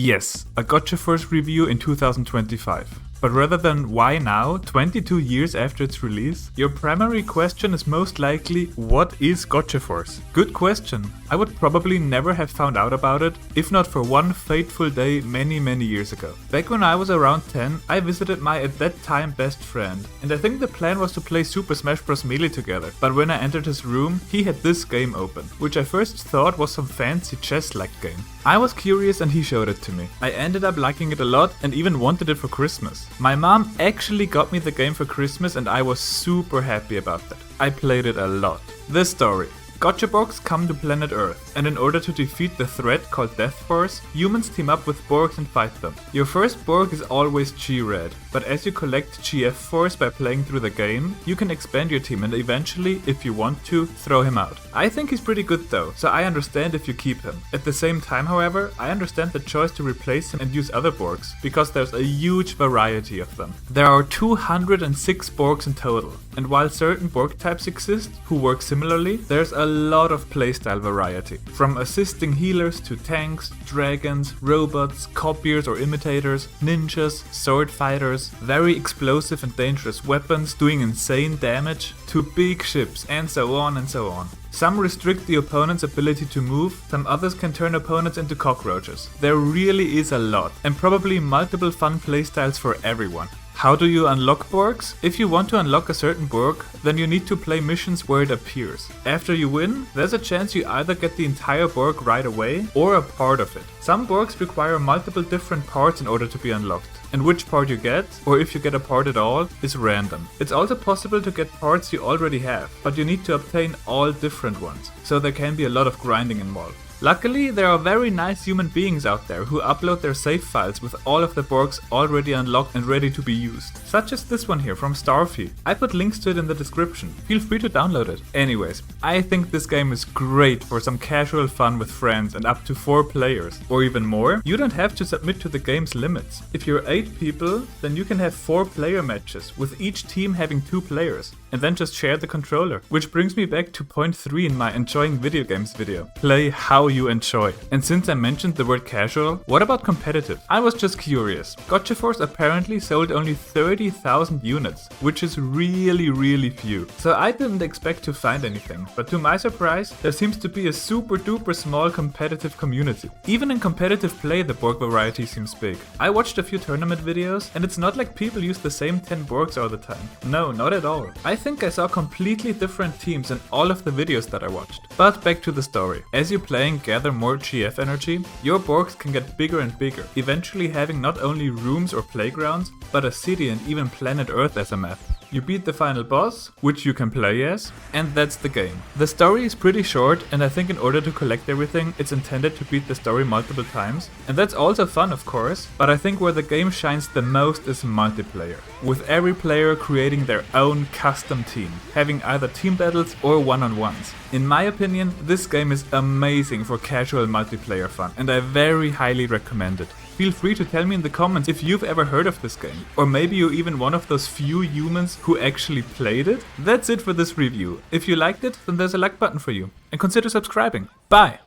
Yes, a Gotcha Force review in 2025. But rather than why now, 22 years after its release, your primary question is most likely, what is Gotcha Force? Good question. I would probably never have found out about it, if not for one fateful day many years ago. Back when I was around 10, I visited my at that time best friend, and I think the plan was to play Super Smash Bros. Melee together, but when I entered his room, he had this game open, which I first thought was some fancy chess-like game. I was curious and he showed it to me. I ended up liking it a lot and even wanted it for Christmas. My mom actually got me the game for Christmas and I was super happy about that. I played it a lot. The story. Gotcha Borgs come to planet Earth, and in order to defeat the threat called Death Force, humans team up with Borgs and fight them. Your first Borg is always G-Red, but as you collect GF Force by playing through the game, you can expand your team and eventually, if you want to, throw him out. I think he's pretty good though, so I understand if you keep him. At the same time, however, I understand the choice to replace him and use other Borgs, because there's a huge variety of them. There are 206 Borgs in total, and while certain Borg types exist who work similarly, there's a lot of playstyle variety. From assisting healers to tanks, dragons, robots, copiers or imitators, ninjas, sword fighters, very explosive and dangerous weapons doing insane damage, to big ships, and so on and so on. Some restrict the opponent's ability to move, some others can turn opponents into cockroaches. There really is a lot, and probably multiple fun playstyles for everyone. How do you unlock Borgs? If you want to unlock a certain Borg, then you need to play missions where it appears. After you win, there's a chance you either get the entire Borg right away, or a part of it. Some Borgs require multiple different parts in order to be unlocked. And which part you get, or if you get a part at all, is random. It's also possible to get parts you already have, but you need to obtain all different ones, so there can be a lot of grinding involved. Luckily, there are very nice human beings out there who upload their save files with all of the Borgs already unlocked and ready to be used. Such as this one here from Starfy. I put links to it in the description. Feel free to download it. Anyways, I think this game is great for some casual fun with friends and up to 4 players. Or even more, you don't have to submit to the game's limits. If you're 8 people, then you can have 4 player matches, with each team having 2 players. And then just share the controller. Which brings me back to point 3 in my enjoying video games video. Play how you enjoy. And since I mentioned the word casual, what about competitive? I was just curious. Gotcha Force apparently sold only 30,000 units, which is really few. So I didn't expect to find anything, but to my surprise, there seems to be a super duper small competitive community. Even in competitive play, the Borg variety seems big. I watched a few tournament videos, and it's not like people use the same 10 Borgs all the time. No, not at all. I think I saw completely different teams in all of the videos that I watched. But back to the story. As you play and gather more GF energy, your Borgs can get bigger and bigger, eventually having not only rooms or playgrounds, but a city and even planet Earth as a map. You beat the final boss, which you can play as, and that's the game. The story is pretty short, and I think in order to collect everything, it's intended to beat the story multiple times. And that's also fun, of course, but I think where the game shines the most is multiplayer, with every player creating their own custom team, having either team battles or one-on-ones. In my opinion, this game is amazing for casual multiplayer fun, and I very highly recommend it. Feel free to tell me in the comments if you've ever heard of this game, or maybe you're even one of those few humans who actually played it. That's it for this review. If you liked it, then there's a like button for you, and consider subscribing. Bye!